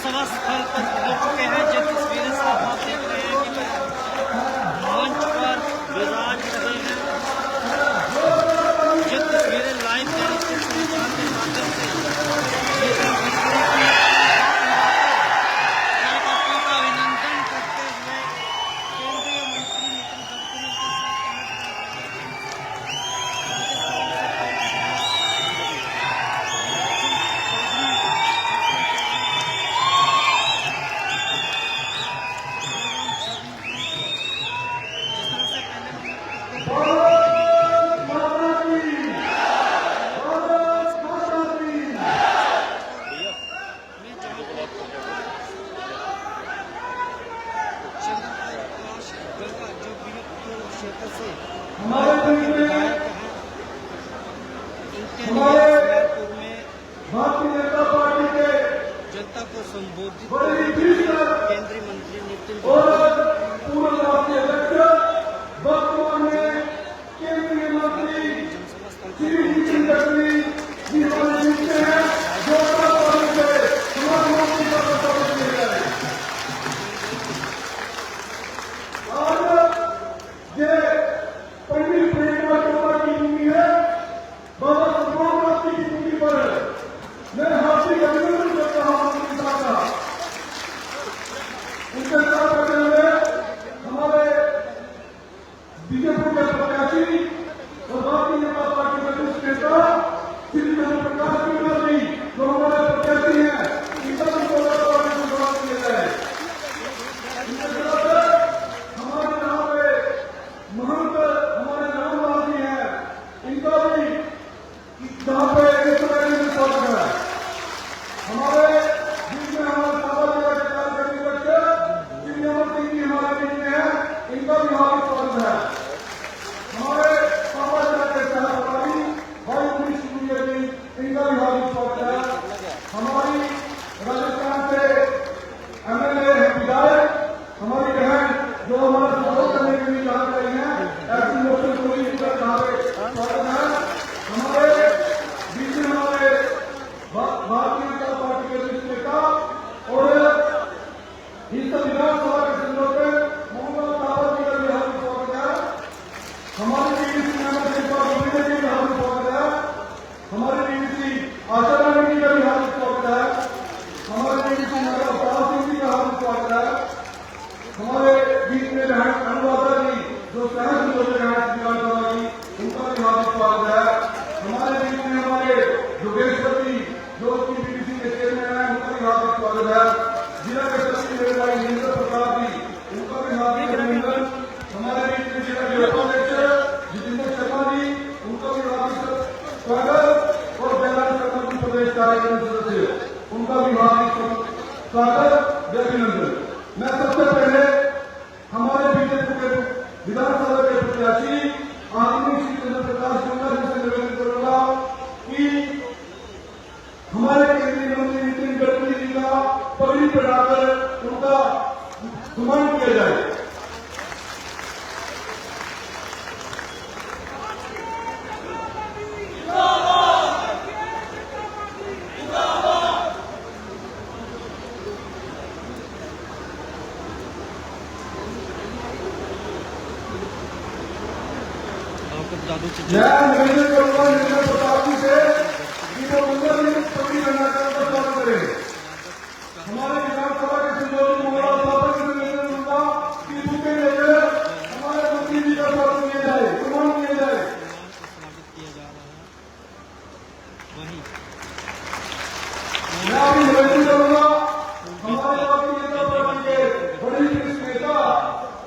जनसभा स्थल पर पहुंच चुके हैं। जो तस्वीरें साफ आप देख रहे हैं कि मंच पर विराज रहे हैं। जो तस्वीरें लाइव टेलीविजन संचार के माध्यम से कार्यकर्ताओं का अभिनंदन करते हुए केंद्रीय मंत्री नितिन गडकरी के भारतीय जनता पार्टी के जनता को संबोधित केंद्रीय मंत्री नितिन और पूर्व राष्ट्रीय अध्यक्ष वर्तमान में केंद्रीय मंत्री श्री नितिन गडकरी जी पहुंचे हैं। जो हमारे मंत्री का प्रस्ताव किया जाए। आज ये पंडित प्रेमचंद चोपड़ा की भूमि है, बाबा सुब्रमण्यम की भूमि पर है। मैं हार्दिक अभिनंदन करता हूं मंत्री साहब का। उनके साथ बैठे हुए हमारे बीजेपी के प्रत्याशी और भारतीय जनता पार्टी के वरिष्ठ नेता श्री प्रकाश मीणा जी जो हमारे प्रत्याशी हैं, इनका भी पार्टी को जवाब दिया जाए। इनके साथ हमारे यहाँ पे महंत हमारे नामवासी हैं, इनका भी जहाँ पे इस तरह से स्वागत है। हमारे बीच में हमारे सामाजिक अधिकार के श्री अमर सिंह जी हमारे बीच में है, इनका भी हार्दिक स्वागत है। हमारे सामाजिक के सहकारी भाई पुलिस जी, इनका भी हार्दिक स्वागत है। हमारी राजस्थान से एमएलए विधायक हमारी बहन जो हमारा सपोर्ट करने के लिए यहाँ गई हैं, ऐसी मोशन पूरी स्वागत है। हमारे बीच में हमारे भारतीय जनता पार्टी के वरिष्ठ नेता और इस विधानसभा के संयोजक मोहम्मद ताबत जी का भी हार्दिक स्वागत है। हमारे डीडीसी मेंबर जी का भी हार्दिक स्वागत है। हमारे डीडीसी आशा रानी जी का भी हार्दिक स्वागत है। हमारे डीडीसी नगर अवतार सिंह जी का हार्दिक स्वागत है। हमारे बीच में अनुराधा जी जो सह संयोजक हैं विधानसभा की, उनका भी हार्दिक स्वागत है। हमारे बीच में हमारे योगेश्वर जी जो की बीडीसी के चेयरमैन हैं, उनका भी हार्दिक स्वागत है। जिला के सचिव मेरे नरेंद्र प्रताप जी, उनका भी हार्दिक अभिनंदन। हमारे बीच में जिला के उपाध्यक्ष जितेंद्र शर्मा जी, उनका भी हार्दिक स्वागत और बैराज शर्मा जी प्रदेश कार्यक्रम सदस्य, उनका भी हार्दिक स्वागत अभिनंदन। मैं सबसे पहले हमारे बीजेपी के विधानसभा के प्रत्याशी आदरणीय श्री चंद्र प्रकाश गंगा जी से निवेदन करूंगा कि हमारे केंद्रीय मंत्री नितिन गडकरी जी का पगड़ी पहनाकर उनका सम्मान किया जाए। मैं निवेदन करूंगा नितिन प्रताप जी से कि वो गंगा जी को पगड़ी पहनाकर उनका स्वागत करें। हमारे विधानसभा के संयोजक मोहम्मद ताबत से निवेदन करूंगा कि बुके लेकर हमारे मंत्री जी का स्वागत किया जाए, सम्मान किया जाए। मैं अभी निवेदन करूंगा हमारे भारतीय जनता पार्टी के बड़े वरिष्ठ नेता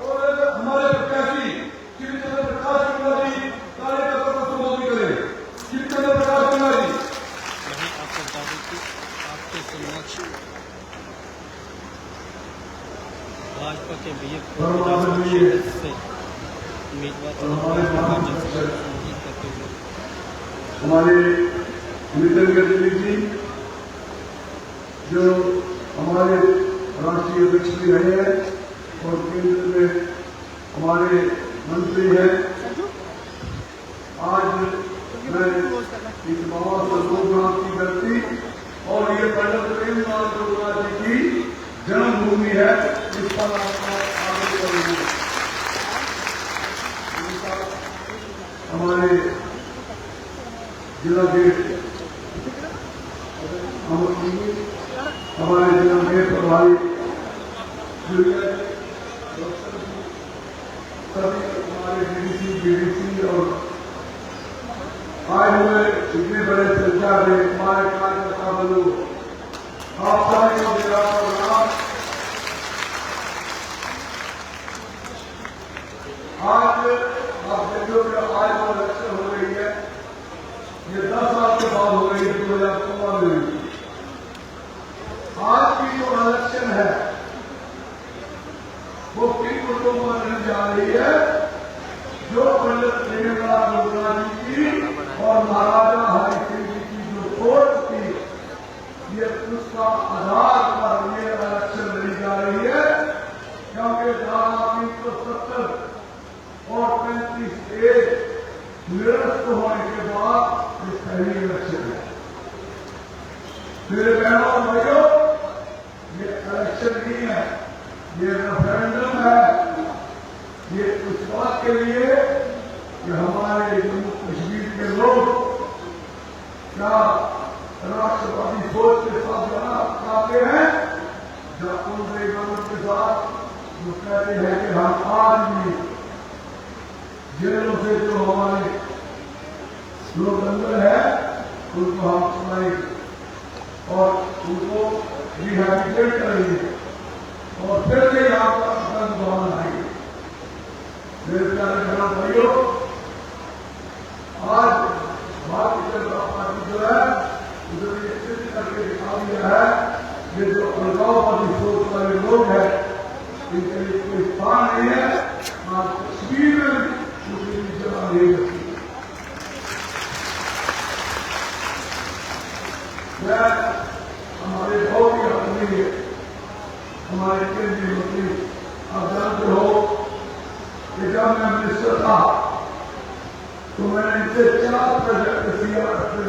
और हमारे प्रत्याशी श्री चंद्र प्रकाश गंगा जी कार्यकर्ता को संबोधित करें। श्री चंद्र प्रकाश गंगा जी आपके समक्ष भाजपा के बीजेपी से उम्मीदवार हमारे नितिन गडकरी जी जो हमारे राष्ट्रीय अध्यक्ष भी रहे हैं और केंद्र में हमारे मंत्री हैं। आज मैं इस बाबा सर्वोपनाथ की धरती और ये पंडित प्रेमचंद चोपड़ा जी की जरूरी है, इस पर आपको आगे करेंगे। हमारे जिला के हमारे जिला के प्रभारी सभी हमारे बीडीसी और आए हुए इतने बड़े संख्या में हमारे कार्यकर्ता बंधु, आप सभी को मेरा प्रणाम। आज आप देखोगे आज जो इलेक्शन हो रही है, ये 10 साल के बाद हो रही है, 2016 में। आज की जो इलेक्शन है वो किन मुद्दों पर नहीं जा रही है, जो पंडित दीनदयाल उपाध्याय जी की और महाराजा हरि सिंह जी की जो सोच थी, ये उसका आधार पर ये इलेक्शन लड़ी जा रही है। क्योंकि धारा 370 और 35A निरस्त होने के बाद ये पहली इलेक्शन है। मेरे बहनों और भाइयों, ये इलेक्शन नहीं है, ये रेफरेंडम है। ये उस बात के लिए कि हमारे जम्मू कश्मीर के लोग क्या राष्ट्रवादी सोच के साथ जाना चाहते हैं, जब उनके गवर्नमेंट के साथ जो कहते हैं कि हम आज भी जेलों से जो हमारे लोग अंदर है उनको हम सुनाएंगे और उनको रिहैबिलिटेट करेंगे और फिर से यहाँ पर भावना आएगी। मेरे प्यारे बहनों भाइयों, आज भारतीय जनता पार्टी जो है उसे ये सिद्ध करके दिखा दिया है, ये जो अलगाववादी सोच वाले लोग हैं इनके लिए कोई स्थान नहीं है। आज कश्मीर में उनकी जगह नहीं रखी। मैं हमारे बहुत ही आदरणीय हमारे केंद्रीय मंत्री, आप जानते हो कि जब मैं मिनिस्टर था तो मैंने इनसे 4 प्रोजेक्ट किया रखे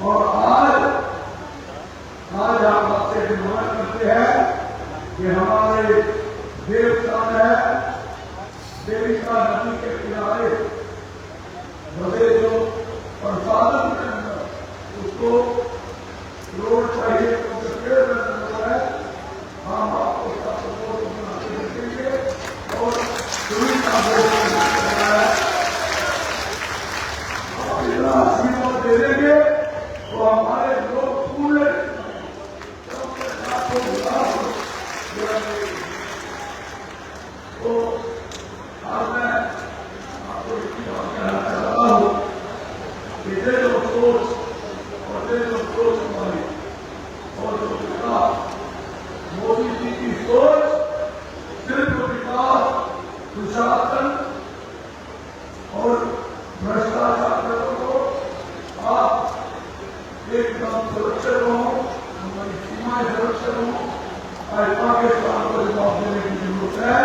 और आज हम आपसे डिमांड करते हैं कि हमारे देवस्थान है, देविका नदी के किनारे बसे जो प्रसादन के अंदर उसको रोड चाहिए, है, हम आपको उसका सपोर्ट देंगे और आशीर्वाद दे देंगे तो हमारे लोग पूरे तो आज मैं आपको इतनी बात कहना चाहता हूँ कि ये जो सोच और ये जो सोच हमारी और जो विकास मोदी जी की सोच सिर्फ विकास, सुशासन और भ्रष्टाचार को आप एकदम सुरक्षित हो, हमारी सीमाएं सुरक्षित हो, आज पाकिस्तान को जवाब देने की जरूरत है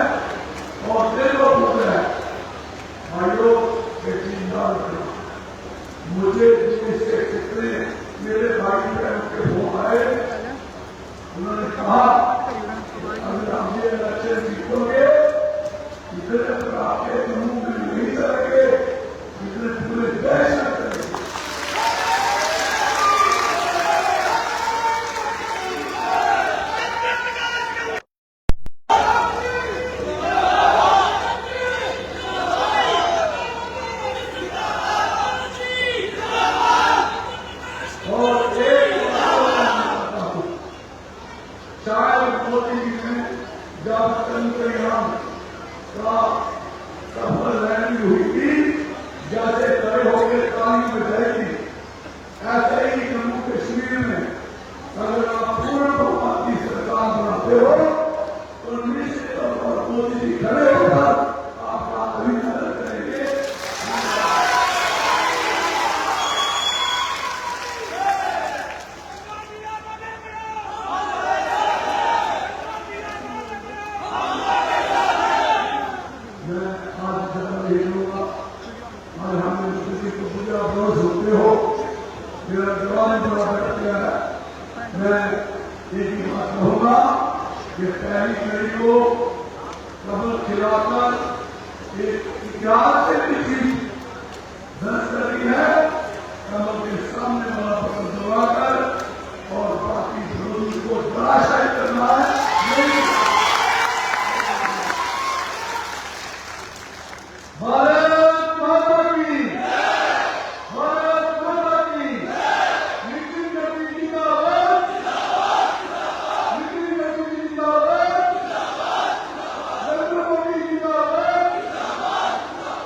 और दिल को बोल है भाइयों यकीनदार करना। मुझे इससे कितने मेरे भाई बहन के फोन आए, उन्होंने कहा अगर आप ये इलेक्शन जीतोगे इतने आपके मुंह में नहीं करेंगे, इतने पूरे देश में करेंगे। और एक शायद मोदी जी ने जब चंद्रयान का सफल लैंडिंग हुई थी, जैसे तय होकर ताली में जाएगी, ऐसे ही जम्मू कश्मीर में अगर आप पूर्ण बहुमत की सरकार बनाते हो तो निश्चित तौर पर मोदी जी खड़े होकर आपका अभिनंदन करेंगे। आज हमने किसी को पूजा अफरोज होते हो, मेरा जवाब बड़ा बैठ गया है। मैं एक ही बात कहूंगा कि पहली कड़ी को कमल खिलाकर एक इतिहास से पिछली दर्ज करी है, कमल के सामने वाला पकड़ दबाकर और बाकी विरोधी को धराशायी करना है। भारत माता की, भारत माता की, नितिन गडकरी जिंदाबाद, नितिन गडकरी जिंदाबाद, नरेंद्र मोदी जिंदाबाद,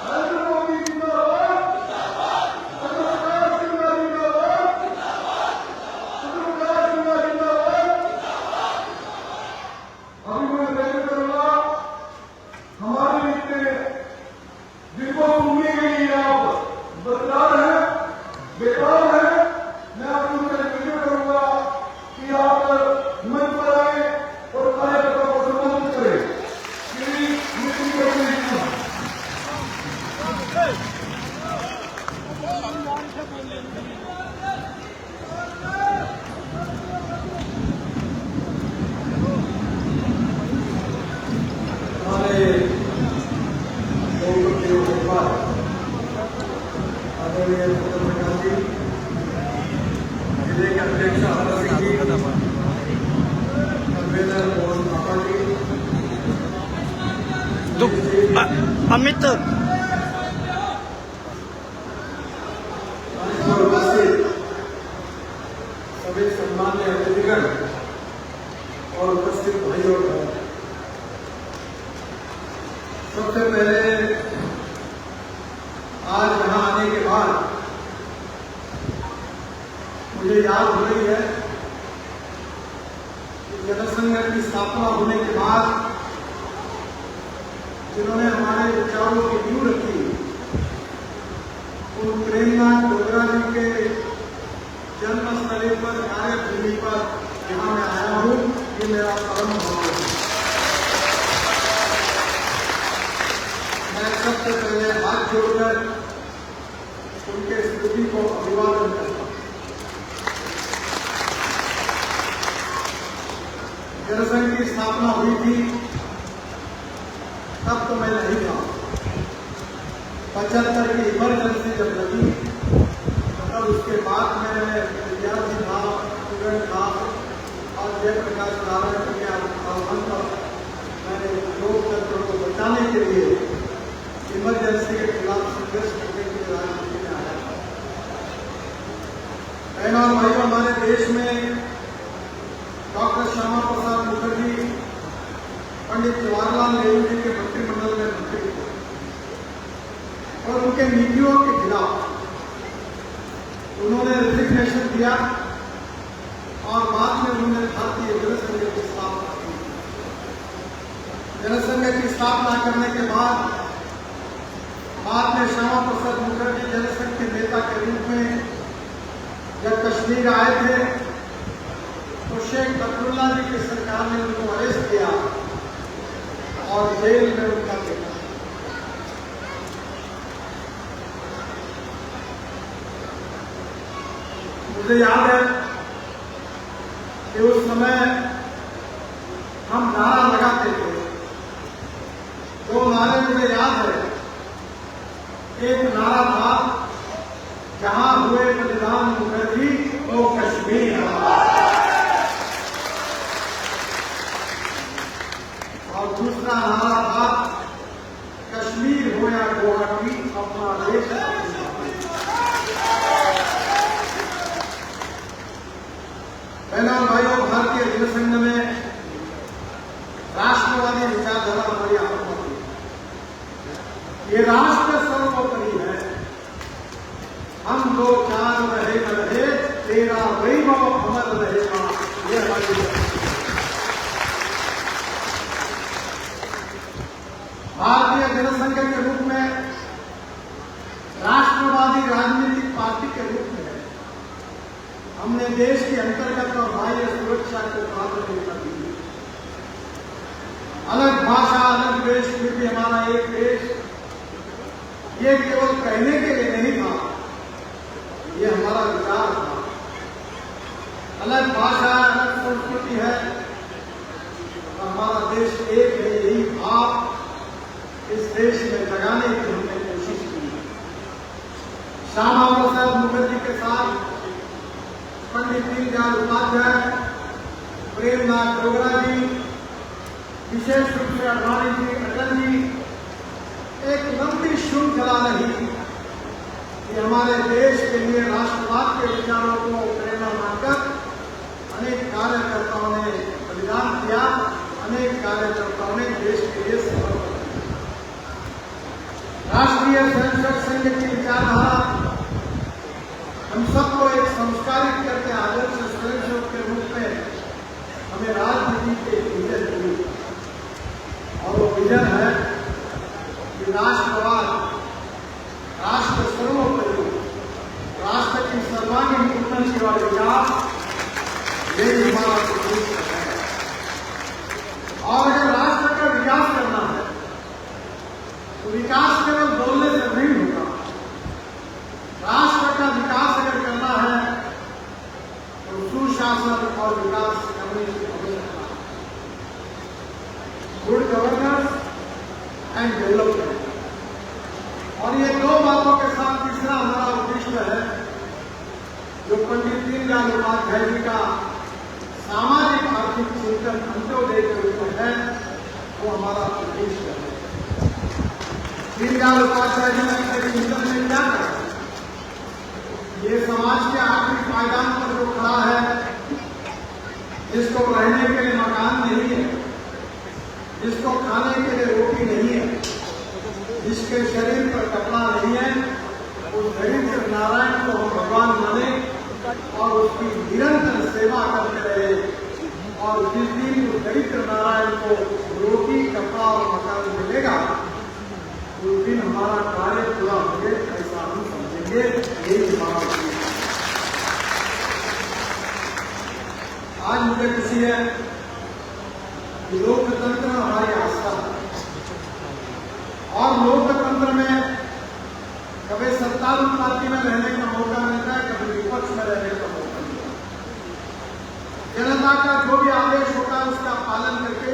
नरेंद्र मोदी जिंदाबाद, प्रकाश सिंह जिंदाबाद, प्रकाश सिंह जिंदाबाद। अभी मैं बैठक करूंगा हमारे मित्र जिनको सुनने के लिए आप बदलाव है, बेकार है, मैं आपको निवेदन करूंगा कि आप मंच पर आए और कार्यकर्ताओं को सम्मानित करें। श्री नितिन गडकरी आदरणीय मुख्यमंत्री जी, जिले के अध्यक्ष अमर सिंह जी, कन्वेनर मोहन थापा जी, अमित उपस्थित सभी सम्मान्य अतिथिगण और उपस्थित भाइयों और बहनों, सबसे पहले आज यहाँ आने के बाद मुझे याद हो रही है कि जनसंघ की स्थापना होने के बाद जिन्होंने हमारे विचारों की नींव रखी, उन प्रेमनाथ डोगरा जी के जन्मस्थली पर, कार्यभूमि पर यहाँ मैं आया हूँ। ये मेरा परम भाव है। मैं सबसे पहले हाथ जोड़कर उनके स्मृति को अभिवादन करता हूँ। जनसंघ की स्थापना हुई थी तब तो मैं नहीं था। 75 की इमरजेंसी जब लगी तब उसके बाद मैंने विद्यार्थी था, स्टूडेंट था और जयप्रकाश नारायण के आह्वान पर मैंने लोकतंत्र को बचाने के लिए इमरजेंसी के खिलाफ संघर्ष करने के लिए राजनीति में आया था। बहनों और भाइयों, हमारे देश में डॉक्टर श्यामा प्रसाद मुखर्जी पंडित जवाहरलाल नेहरू जी के मंत्रिमंडल में मंत्री थे और उनके नीतियों के खिलाफ उन्होंने रिजिग्नेशन दिया और बाद में उन्होंने भारतीय जनसंघ की स्थापना की। जनसंघ की स्थापना करने के बाद में श्यामा प्रसाद मुखर्जी जनसंघ के नेता के रूप में जब कश्मीर आए थे तो शेख अब्दुल्ला जी की सरकार ने उनको अरेस्ट किया और जेल में उनका देखा। मुझे याद है कि उस समय हम नारा लगाते थे। दो नारे मुझे याद है। एक नारा था, जहां हुए बलिदान मुखर्जी वो कश्मीर और दूसरा नारा था, कश्मीर हो या गुवाहाटी अपना देश। बहनों भाइयों, भारतीय जनसंघ में राष्ट्रवादी विचारधारा हमारी आत्मा थी। ये राष्ट्र सर्वोपरि है। हम दो चार रहे न रहे, तेरा वैभव अमर रहेगा। ये हमारी भारतीय जनसंघ के रूप में, राष्ट्रवादी राजनीतिक पार्टी के रूप में हमने देश की अंतर्गत और बाह्य सुरक्षा को प्राथमिकता दी। अलग भाषा, अलग देश में भी हमारा एक देश, ये केवल कहने के लिए नहीं था, ये हमारा विचार था। अलग भाषा, अलग संस्कृति है, हमारा देश एक है, यही भाव इस देश में जगाने की हमने कोशिश की है। श्यामा प्रसाद मुखर्जी के साथ पंडित दीनदयाल उपाध्याय, प्रेमनाथ डोगरा जी, विशेष रूप से अडवाणी जी, अटल जी, एक लंबी श्रृंखला रही कि हमारे देश के लिए राष्ट्रवाद के विचारों को प्रेरणा मानकर अनेक कार्यकर्ताओं ने बलिदान किया, अनेक कार्यकर्ताओं ने देश के लिए समर्पण किया। राष्ट्रीय स्वयंसेवक संघ की विचारधारा हम सबको एक संस्कारित करके आदर्श स्वयंसेवक के रूप में हमें राजनीति के विजन दी, और वो विजन है कि राष्ट्रवाद, राष्ट्र सर्वोपरि, राष्ट्र की सर्वांगीण उन्नति और विकास, यही हमारा उद्देश्य है। और अगर राष्ट्र का विकास करना है तो विकास केवल बोलने से नहीं होगा। राष्ट्र का विकास अगर करना है तो सुशासन और विकास करने की आवश्यकता है। Good governance and development. और ये दो बातों के साथ तीसरा हमारा उद्देश्य है जो पंडित दीनदयाल उपाध्याय जी का सामाजिक आर्थिक चिंतन अंत्योदय के रूप में है, वो हमारा उद्देश्य है। दीनदयाल उपाध्याय जी ने अपने चिंतन में क्या कहा? ये समाज के आर्थिक पायदान पर जो खड़ा है, जिसको रहने के लिए मकान नहीं है, जिसको खाने के लिए रोटी नहीं है, जिसके शरीर पर कपड़ा नहीं है, उस दरिद्र नारायण को हम भगवान माने और उसकी निरंतर सेवा करते रहे। और जिस दिन उस दरिद्र नारायण को रोटी, कपड़ा और मकान मिलेगा, उस दिन हमारा कार्य पूरा हो गया, ऐसा हम समझेंगे। यही हमारा उद्देश्य। आज मुझे खुशी है कि लोकतंत्र हमारी आस्था है, और लोकतंत्र में कभी सत्तारूढ़ पार्टी में रहने का मौका मिलता है, कभी विपक्ष में रहने का मौका मिलता है। जनता का जो भी आदेश होता है उसका पालन करके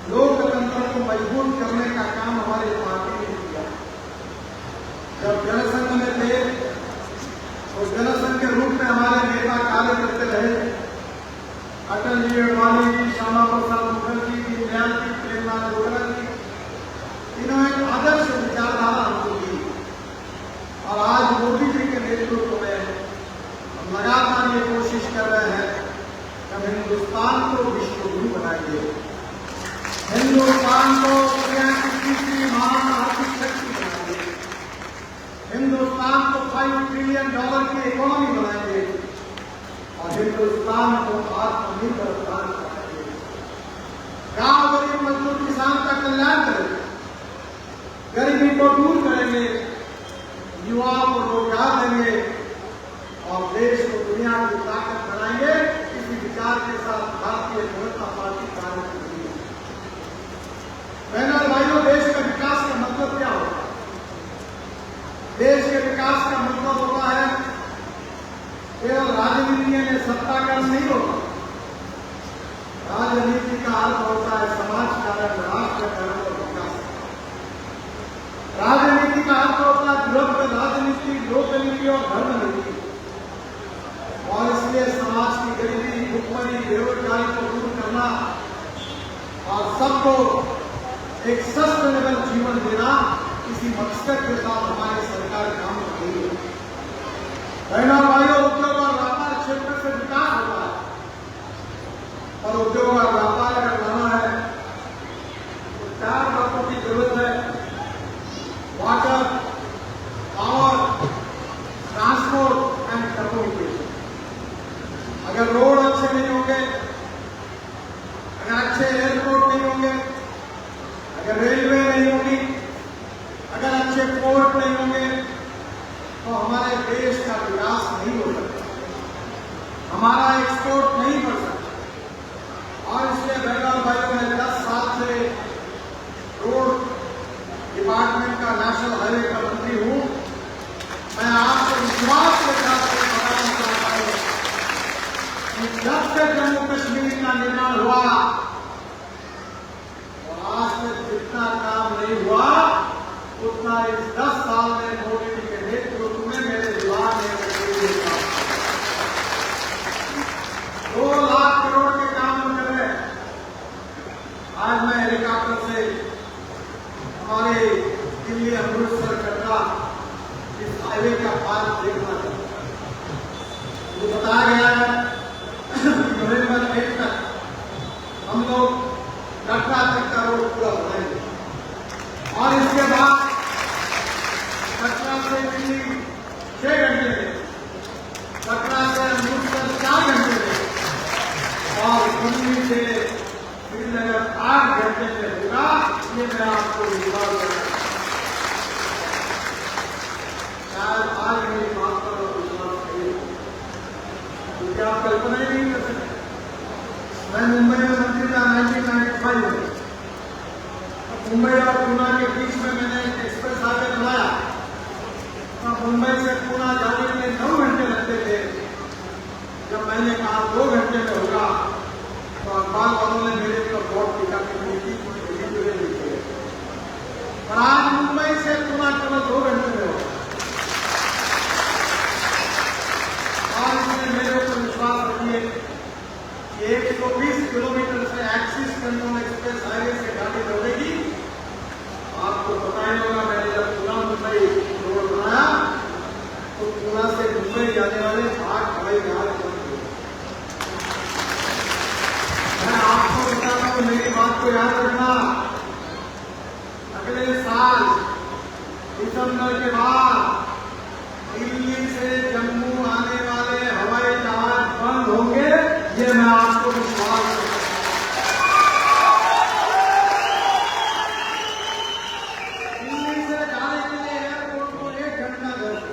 लोकतंत्र को मजबूत करने का काम हमारी पार्टी ने किया। जब जनसंघ में थे तो जनसंघ के रूप में हमारे नेता कार्य करते रहे। अटल जी, अडवाणी जी, श्यामा प्रसाद मुखर्जी, दीनदयाल जी, प्रेमनाथ डोगरा जी, इन्होंने एक आदर्श विचारधारा हमको दी। और आज मोदी जी के नेतृत्व में हम लगातार ये कोशिश कर रहे हैं कि हम हिंदुस्तान को विश्व गुरु बनाएंगे, हिंदुस्तान को दुनिया की तीसरी महान आर्थिक शक्ति बनाएंगे, हिंदुस्तान को $5 ट्रिलियन की इकोनॉमी बनाएंगे और हिंदुस्तान को आत्मनिर्भर बनाएंगे। गांव गरीब मजदूर किसान का कल्याण करेंगे, गरीबी को दूर करेंगे, युवाओं को रोजगार देंगे और देश को दुनिया की ताकत बनाएंगे। इसी विचार के साथ भारतीय जनता पार्टी कार्य कर रही है। बहनों और भाइयों, देश के विकास का मतलब क्या होता है? देश के विकास का मतलब होता है केवल राजनीति में सत्ताकरण नहीं होता। राजनीति का अर्थ होता है समाजकरण, राष्ट्रकरण और विकास। राजनीति का अर्थ होता है द्रव्य राजनीति, लोकनीति और धर्मनीति। और इसलिए समाज की गरीबी, भुखमरी, बेरोजगारी को दूर करना और सबको एक सस्टेनेबल जीवन देना, इसी मकसद के साथ हमारी सरकार काम कर रही है। बहनों और भाइयों, उद्योग और व्यापार क्षेत्र से विकास होता है, और उद्योग और व्यापार अगर करना है तो 4 बातों की जरूरत है: water, power, transport and communication. अगर रोड अच्छे नहीं होंगे, अगर अच्छे एयरपोर्ट नहीं होंगे, अगर रेलवे नहीं होगी, अगर अच्छे पोर्ट नहीं होंगे, तो हमारे देश का विकास नहीं हो सकता, हमारा एक्सपोर्ट नहीं बढ़ सकता। और इसलिए बहनों और भाइयों, मैं 10 साल से रोड डिपार्टमेंट का, नेशनल हाईवे का मंत्री हूं। मैं आपको विश्वास के साथ बताना चाहता हूं कि जब से जम्मू कश्मीर का निर्माण हुआ, और आज तक जितना काम नहीं हुआ उतना इस 10 साल में मोदी जी के नेतृत्व में मेरे जुबान में 2 लाख करोड़ के काम हम कर रहे हैं। आज मैं हेलीकॉप्टर से हमारे दिल्ली अमृतसर कटरा इस हाईवे का पार देखना चाहता हूं। वो बताया गया है नवंबर 1 तक हम लोग कटरा तक का रोड पूरा बनाएंगे, और इसके बाद कटरा से दिल्ली 6 घंटे में, कटरा से अमृतसर 4 घंटे में, और दिल्ली से श्रीनगर 8 घंटे में होगा। ये मैं आपको विश्वास करता हूं। शायद आज मेरी बात पर विश्वास नहीं हो, क्योंकि आप कल्पना ही नहीं कर सकते। मैं मुंबई में मंत्री था 1995 में। मुंबई और पूना के बीच में मैंने एक एक्सप्रेस हाईवे बनाया। मुंबई से पूना जाने के 9 घंटे लगते थे। जब मैंने कहा 2 घंटे में होगा, तो अखबार वालों ने मेरे ऊपर बहुत टीका की नीति और आज मुंबई से पूना केवल 2 घंटे में होगा। और इसमें मेरे ऊपर विश्वास रखिए कि 120 किलोमीटर से एक्सिस कंट्रोल एक्सप्रेस हाईवे से गाड़ी दौड़ेगी। आपको पता ही होगा, मैंने जब पूना मुंबई रोड बनाया तो पूना से मुंबई जाने वाले 8 हवाई जहाज बंद हुए। मैं आपको बताता हूं, मेरी बात को याद रखना, अगले साल दिसंबर के बाद दिल्ली से जम्मू आने वाले हवाई जहाज बंद होंगे। ये मैं आपको विश्वास करता हूं। दिल्ली से जाने के लिए एयरपोर्ट को 1 घंटा लगेगा,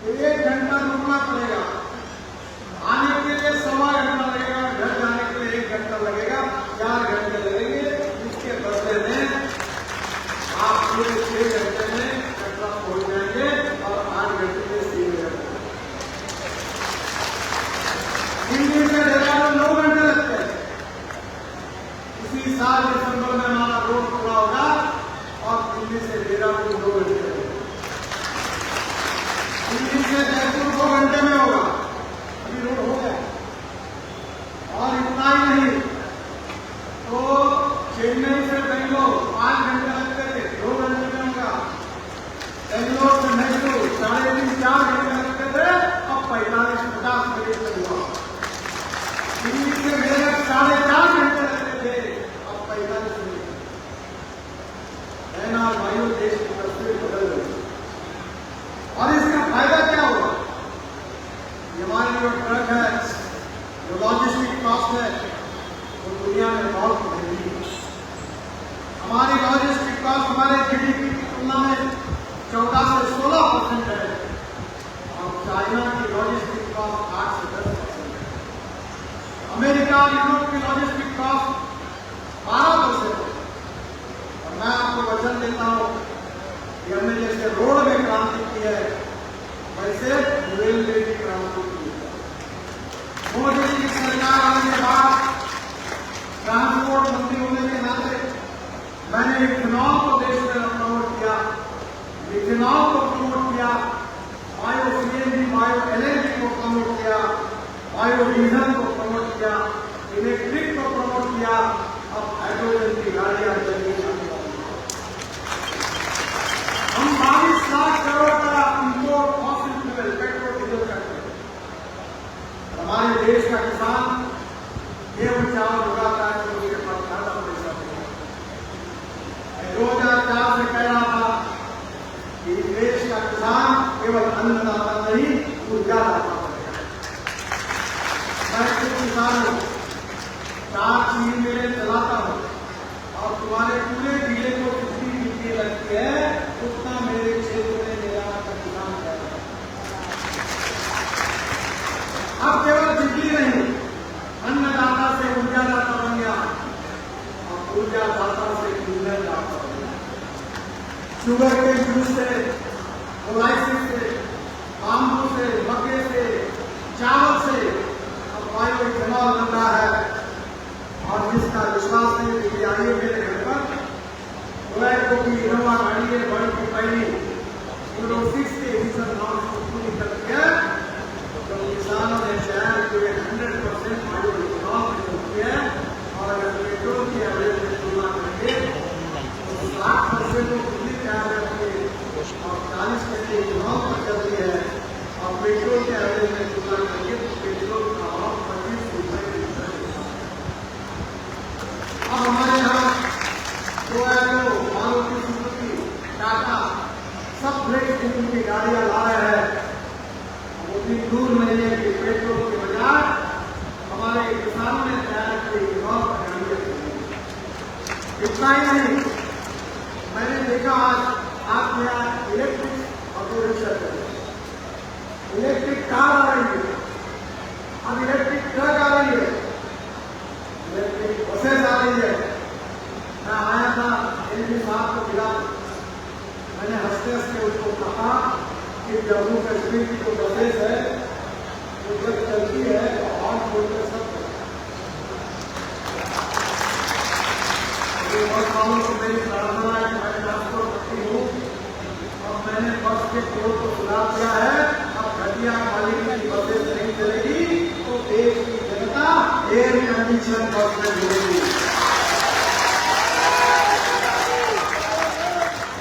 1 घंटा रुकना पड़ेगा। आने के लिए 1.25 घंटा लगेगा, घर जाने के लिए 1 घंटा लगेगा, 4 घंटे लगेंगे। इसके बदले में आप पूरे 6 घंटे में कटरा पहुंच जाएंगे और 8 घंटे में श्रीनगर। दिल्ली से देहरादून 9 घंटे लगते हैं। इसी साल दिसंबर में हमारा रोड पूरा होगा और दिल्ली से देहरादून 2 घंटे लगेगा। दिल्ली से जयपुर 2 घंटे में होगा, अभी रोड हो गया। और इतना ही नहीं, तो चेन्नई से बेंगलोर 5 घंटे लगते थे, 2 घंटे में होगा। बेंगलोर से मैसूर 3.5-4 घंटे लगते थे, अब 45-50 मिनट में हुआ। दिल्ली से मेरठ 4.5 घंटे लगते थे, अब 45 मिनट। बहन और भाइयों, देश की तस्वीर बदल गई। और इसका फायदा क्या होगा? हमारी जो ट्रक है, जो लॉजिस्टिक कॉस्ट है, वो दुनिया में बहुत महंगी है। हमारी लॉजिस्टिक कॉस्ट हमारे जीडीपी की तुलना में 14 से 16% है, और चाइना की लॉजिस्टिक कॉस्ट 8 से 10% है। अमेरिका और यूरोप की लॉजिस्टिक कॉस्ट 12% है। और मैं आपको वचन देता हूं कि हमने जैसे रोड में क्रांति की है, वैसे रेलवे की क्रांति की है। मोदी जी की सरकार आने के बाद ट्रांसपोर्ट मंत्री होने के नाते मैंने इथेनॉल को देश में प्रमोट किया, इथेनॉल को प्रमोट किया, बायो सीएनजी, बायो एलएनजी को प्रमोट किया, बायो डीजल को प्रमोट किया, इलेक्ट्रिक को प्रमोट किया। अब हाइड्रोजन की गाड़ियां चलनी चाहिए। हम 22 लाख करोड़ का import fossil fuel petrol diesel करते हैं। हमारे देश का किसान गेहूं चावल उगाता है, तो उसके पास ज्यादा पैसा नहीं है। 2004 से कह रहा था कि देश का किसान केवल अन्नदाता नहीं, ऊर्जादाता बनेगा। मैं खुद किसान हूं, 4 चीनी मिलें चलाता हूं, और तुम्हारे पूरे जिले को जितनी बिजली लगती है उतना मेरे क्षेत्र में मेरा किसान कर रहा है। अब केवल बिजली नहीं, अन्नदाता से ऊर्जादाता बन गया, और ऊर्जादाता से ईंधनदाता बन गया। शुगर के जूस से, मोलाइसिस से, बाम्बू से, मक्के से, चावल से, अब बायो कोई चुनाव लड़ रहा है और जिसका विश्वास नहीं कि आइए मेरे घर पर को भी इनोवा गाड़ी है बड़ी की पहली यूरो 6 के एडिशन लॉन्च को पूरी कर दिया तो किसानों ने शहर के 100% वायु चुनाव में किया और अगर पेट्रोल की एवरेज में तुलना करेंगे तो 60% तो पूरी तैयार है और 40% चुनाव पर चल रही है और पेट्रोल के एवरेज में तुलना करेंगे तो पेट्रोल का भाव 25 रुपए लीटर है। अब हमारे यहाँ जो है वो मारुति सुजुकी टाटा सब ब्रेक इंजन की गाड़ियां ला रहे हैं वो भी दूर महीने के पेट्रोल के बजाय हमारे किसानों ने तैयार की गाड़ियां। इतना ही नहीं, मैंने देखा आज यहाँ electric auto rickshaw electric car आ रही है, अब इलेक्ट्रिक ट्रक आ रही है, इलेक्ट्रिक बसेस आ रही है। मैं आया था एमपी साहब को मिला, मैंने हंसते हंसते उसको कहा कि जम्मू कश्मीर की जो बसेस है वो जब चलती है तो हॉर्न बोलकर सब बस वालों को मेरी प्रार्थना है कि मैं ट्रांसपोर्ट करती हूँ और मैंने बस के कोड को सुधार दिया है। अब घटिया क्वालिटी की बसेस नहीं चलेगी तो देश की जनता एयर कंडीशन बस में मिलेगी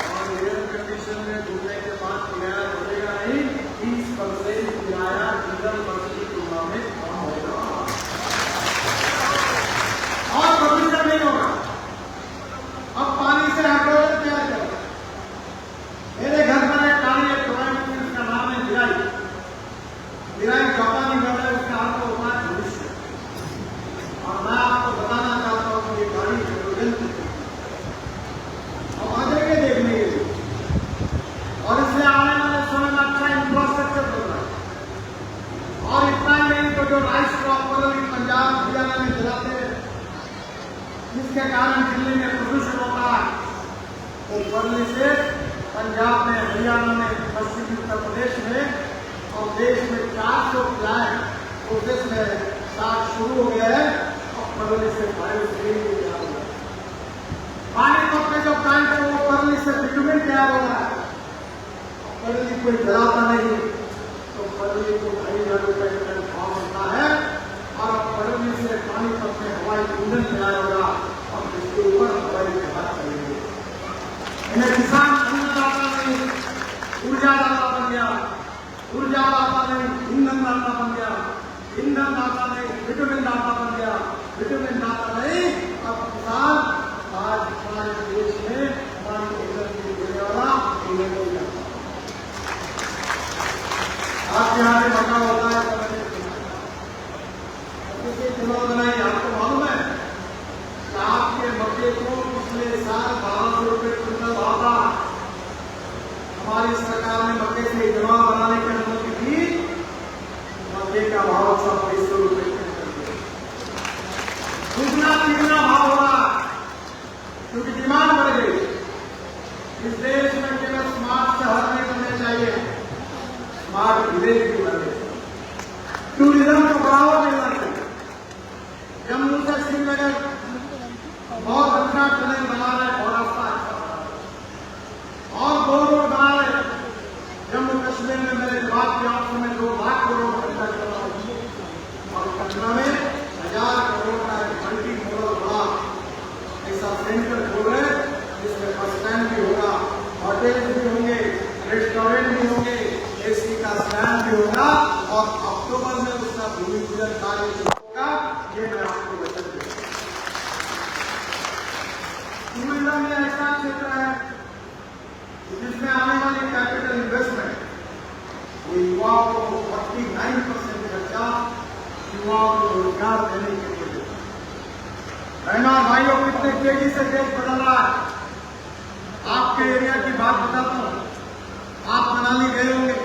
और एयर कंडीशन में घूमने के बाद किराया बढ़ेगा नहीं, 30% किराया डीजल बस की तुलना में कम होगा और प्रदूषण नहीं होगा। अब पानी से हाइड्रोजन तैयार करो। मेरे घर पर एक गाड़ी है टोरेंट, उसका नाम है मिराई। मिराई जापानी गाड़ी है, उसका अर्थ होता है भविष्य। और मैं आपको बताना चाहता हूँ कि ये गाड़ी हाइड्रोजन की है। अब आ जाइए देखने के लिए और इससे आने वाले समय में अच्छा इंफ्रास्ट्रक्चर बन रहा है। और इतना ही नहीं तो जो राइस क्रॉप पंजाब हरियाणा में चलाते हैं जिसके कारण दिल्ली में प्रदूषण होता है, तो बदली से पंजाब में, हरियाणा में, पश्चिमी उत्तर प्रदेश में और देश में 400 प्लांट प्रोसेस में स्टार्ट शुरू हो गया है और बदली से बायोफ्यूल तैयार हो रहा है। पानीपत में जो प्लांट है वो बदली से बिटुमिन तैयार हो रहा है। बदली कोई जलाता नहीं तो बदली को 2,500 रुपए का भाव मिलता है और अब बदली से पानीपत में हवाई ईंधन तैयार होगा और इसके ऊपर हवाई जहाज चलेंगे। इन्हें किसान अन्नदाता नहीं ऊर्जादाता बन गया, ऊर्जादाता नहीं ईंधन दाता बन गया, ईंधन दाता नहीं विटामिन दाता बन गया, विटामिन दाता नहीं अब किसान आज हमारे देश में हमारी एनर्जी देने वाला ईंधन हो गया। आपके यहाँ से मक्का होता है चुनाव बनाई, आपको मालूम है कि आपके मक्के को पिछले साल 1200 रुपए क्विंटल भाव था। हमारी सरकार ने मक्के से चुनाव बनाने की अनुमति दी, मक्के का भाव 250 रुपए क्विंटल, दूसरा तीसरा भाव हुआ क्योंकि डिमांड बढ़ गई। इस देश में केवल स्मार्ट शहर नहीं बनने चाहिए, स्मार्ट विलेज भी बने, टूरिज्म को बढ़ावा मिलना चाहिए। जम्मू से श्रीनगर बहुत अच्छा टनल बना रहे, बहुत रास्ता अच्छा और 2 रोड बना रहे। जम्मू कश्मीर में मैंने बात किया उसमें 2 लाख करोड़ खर्चा कर रहा हूं और पटना में 1000 करोड़ का मल्टी मॉडल बड़ा ऐसा सेंटर खोल रहे जिसमें बस स्टैंड भी होगा, होटल भी होंगे, रेस्टोरेंट भी होंगे, एसी का स्टैंड भी होगा और अक्टूबर में उसका भूमि पूजन कार्य होगा। ये मैं आपको वचन दूं। टूरिज्म में ऐसा क्षेत्र है जिसमें आने वाली कैपिटल इन्वेस्टमेंट युवाओं को 49% खर्चा युवाओं को रोजगार देने के लिए। बहनों और भाइयों, कितने तेजी से देश बदल रहा है। आपके एरिया की बात बताता हूँ, आप मनाली गए होंगे,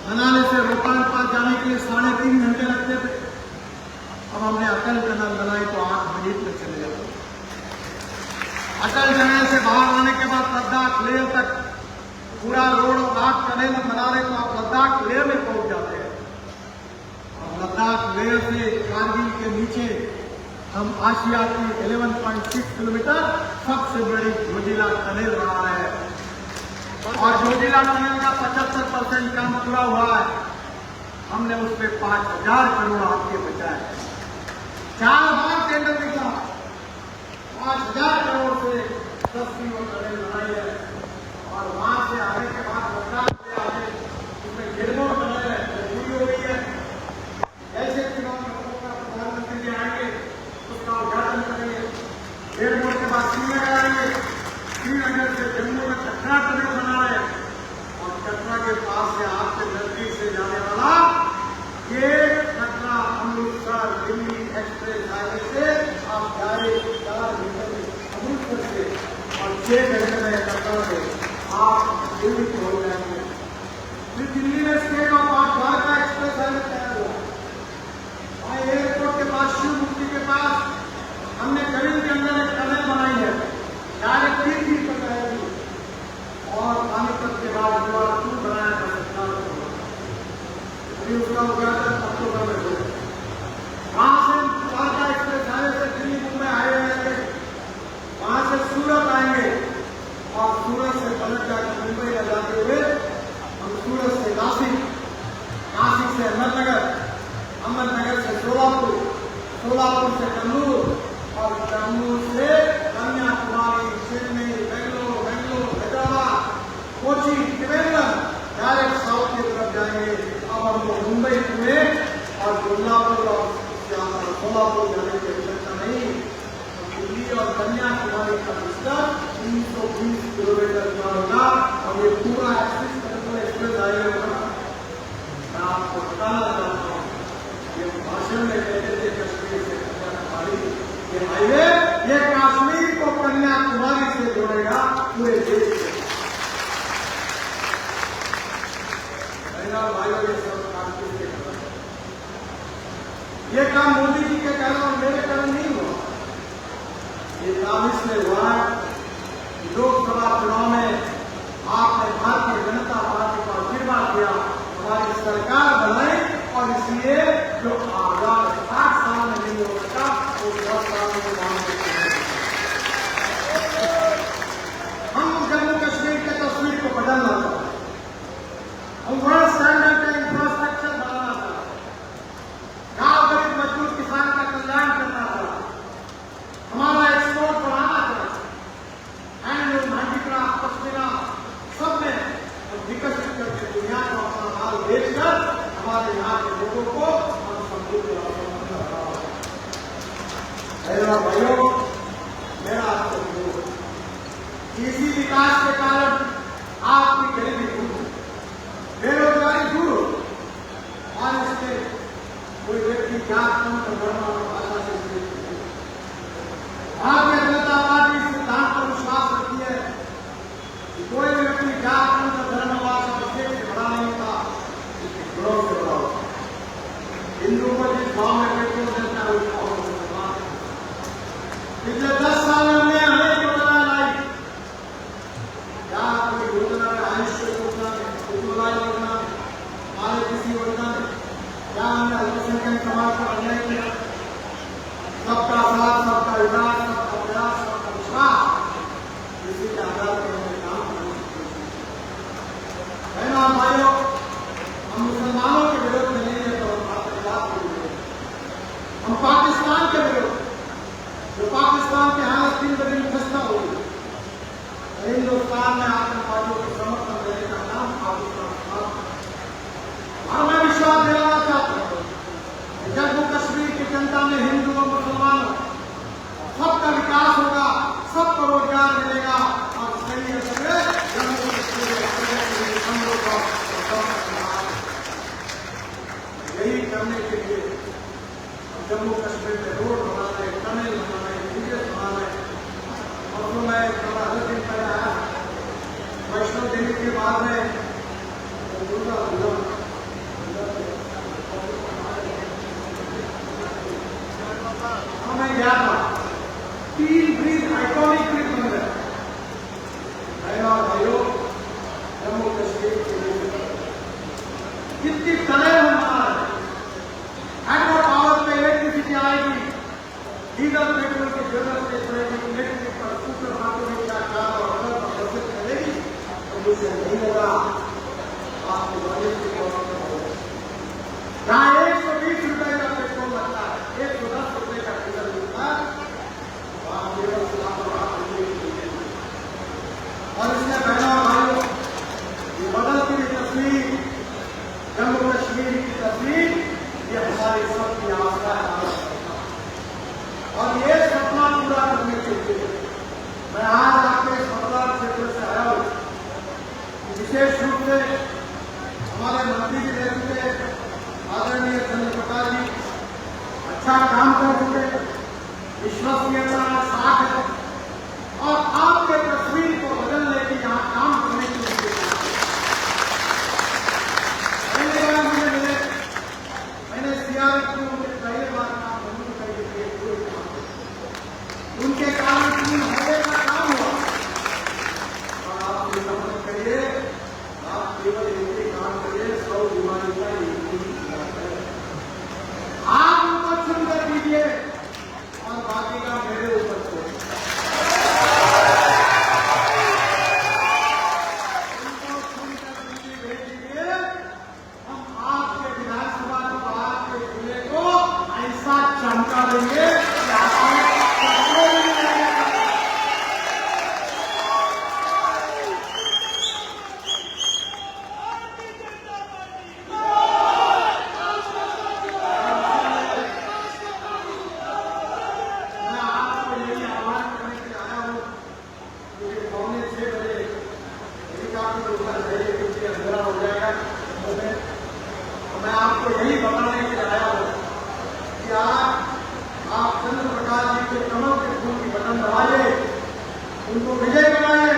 मनाली से रोहतांग पास जाने के लिए 3.5 घंटे लगते थे। अब हमने अटल टनल बनाई तो 8 मिनट में चले जाते। अटल टनल से बाहर आने के बाद लद्दाख लेह तक पूरा रोड और 8 टनल बना रहे तो आप लद्दाख लेह में पहुंच जाते हैं। और लद्दाख लेह से कारगिल के नीचे हम आशिया की 11.6 किलोमीटर सबसे बड़ी जोजिला टनल रहा है और जोजिला टनल का 75% काम पूरा हुआ है। हमने उस पर 5,000 करोड़ आपके बचाए। 4 बार टेंडर निकला, 5,000 करोड़ से 10 किलो टनल बनाई है और वहां से आने के बाद लद्दाख से आगे उसमें गिरमोर टनल है, पूरी हो गई है। ऐसे चुनाव में प्रधानमंत्री जी आएंगे, उसका उद्घाटन करेंगे। गिरमोर के बाद श्रीनगर आएंगे, श्रीनगर से जम्मू में कटरा टनल बना है और कटरा के पास से आपके नजदीक से जाने वाला ये कटरा अमृतसर दिल्ली एक्सप्रेस हाईवे से आप जाए 4 घंटे में अमृतसर से और 6 घंटे में कटरा से आप दिल्ली पहुंच जाएंगे। फिर दिल्ली में state of art Dwarka express highway तैयार हुआ। वहाँ एयरपोर्ट के पास शिव मुक्ति के पास हमने जमीन के अंदर एक टनल बनाई है, डायरेक्ट 3 फीट पर जाएगी और पानीपत के बाद जो पुल बनाया जा सकता है अभी उसका उद्घाटन अक्टूबर में होगा। वहां से द्वारका एक्सप्रेस हाईवे से दिल्ली मुंबई हाईवे आएंगे, वहां से सूरत आएंगे और सूरत से पलट जाकर मुंबई में जाते हुए हम सूरत से नासिक, नासिक से अहमदनगर, अहमदनगर से सोलापुर, सोलापुर से कन्नूर और कन्नूर से कन्याकुमारी, चेन्नई, बेंगलोर, हैदराबाद, कोची, त्रिवेंद्रम डायरेक्ट साउथ की तरफ जाएंगे। अब हमको मुंबई, पुणे और कोल्हापुर और सोलापुर जाने की आवश्यकता नहीं। दिल्ली और कन्याकुमारी का डिस्टेंस 320 किलोमीटर का होगा और ये पूरा एक्सप्रेस हाईवे होगा। मैं आपको बताना चाहता हूँ, ये भाषण में कहते थे कश्मीर से कन्याकुमारी, ये हाईवे ये कश्मीर को कन्याकुमारी से जोड़ेगा पूरे देश से। भाइयों ये सब काम किसके कर रहे हैं? ये काम मोदी जी के कारण और मेरे कारण नहीं हुआ, ये काम इसलिए हुआ है लोकसभा चुनाव में आपने भारतीय जनता पार्टी को आशीर्वाद दिया, हमारी सरकार बनाई और इसलिए जो आगामी 60 साल में नहीं हो सकता वो 10 साल में काम करते हैं। हम जम्मू कश्मीर के तस्वीर को बदलना चाहते हैं, हम वर्ल्ड स्टैंडर्ड का इंफ्रास्ट्रक्चर बनाना चाहते हैं, गांव गरीब मजदूर किसान का कल्याण करना चाहते हैं, हमारा एक्सपोर्ट बढ़ाना चाहते हैं, हैंडलूम, हैंडीक्राफ्ट, पश्मीना सब में विकसित करके दुनिया को अपना माल बेचकर हमारे यहाँ के लोगों को हम समृद्ध बनाना। भाइयों, मेरा आपको इसी विकास के कारण आपकी गरीबी दूर, बेरोजगारी दूर और इसमें कोई व्यक्ति जात पंथ धर्म और भाषा से भारतीय जनता पार्टी इस सिद्धांत पर विश्वास रखती है कि कोई व्यक्ति जात पंथ धर्म भाषा से बड़ा नहीं था, इसके गुणों से बड़ा होता। हिंदू को जिस भाव में पेट्रोल देता है उस भाव में मुसलमान। पिछले 10 साल में हमने अनेक योजना लाई, क्या कोई योजना में आयुष्य योजना में, उज्ज्वला योजना में, हमारे किसी योजना में क्या हमने अल्पसंख्यक समाज को अन्याय किया? सबका साथ, सबका विकास, सबका प्रयास, सबका विश्वास, इसी के आधार पर हमने काम करने की कोशिश की। बहनों और भाइयों, हम मुसलमानों के विरोध में नहीं है तो हम आतंकवाद के विरोध, हम पाकिस्तान के विरोध, जो पाकिस्तान की हालत दिन ब दिन खस्ता हो गई, हिंदुस्तान में आतंकवादियों को समर्थन देने का काम पाकिस्तान। और मैं विश्वास दिलाना चाहता हूँ जम्मू कश्मीर की जनता में हिंदू और मुसलमानों सबका विकास होगा, सबको रोजगार मिलेगा और सही जम्मू कश्मीर यही करने के लिए जम्मू कश्मीर में रोड बना रहे, टनल बना रहे, ब्रिजेस बना रहे। और तो मैं थोड़ा 10 दिन पहले आया वैष्णो देवी के बाद में मैं गया था, 3 ब्रिज आइकॉनिक ब्रिज बन गए। भाइयों, जम्मू कश्मीर के लिए कितनी टनल हम बना रहे, डीजल पेट्रोल की जरूरत नहीं पड़ेगी, इलेक्ट्रिक पर सूत्र हाथों में क्या कार और घर पर बचत करेगी, तो मुझे नहीं लगा आपको बजट की जरूरत होगी। जहाँ 120 रुपए का पेट्रोल लगता है, 110 रुपए का डीजल मिलता है, वहाँ केवल और इसमें बहनों और भाइयों, ये बदलती हुई तस्वीर, जम्मू कश्मीर की तस्वीर, ये हमारी सबकी आस्था है और ये सपना पूरा करने के लिए मैं आज आपके सपना क्षेत्र से आया हूँ। विशेष रूप से हमारे मंत्री जी नेतृत्व आदरणीय चंद्र प्रकाश जी अच्छा काम कर चुके, विश्वसनीयता साथ है और आपके तस्वीर को बदलने की यहाँ काम करने के लिए पहले बार मुझे मिले, मैंने सीआरएफ को उनके पहले बार काम करने के लिए उनके कारण 3 हफ्ते का काम हुआ और आप ये समझ करिए, आप केवल एक ही काम करिए, 100 बीमारी का एक ही इलाज है। आप उनको चुनकर दीजिए और बाकी का मेरे ऊपर छोड़। चमका देंगे अंधेरा हो जाएगा। मैं आपको यही बताने के लिए आया हूँ कि आप चंद्र प्रकाश जी के कमल के फूल की बटन दबाइए, उनको विजय बनाइए।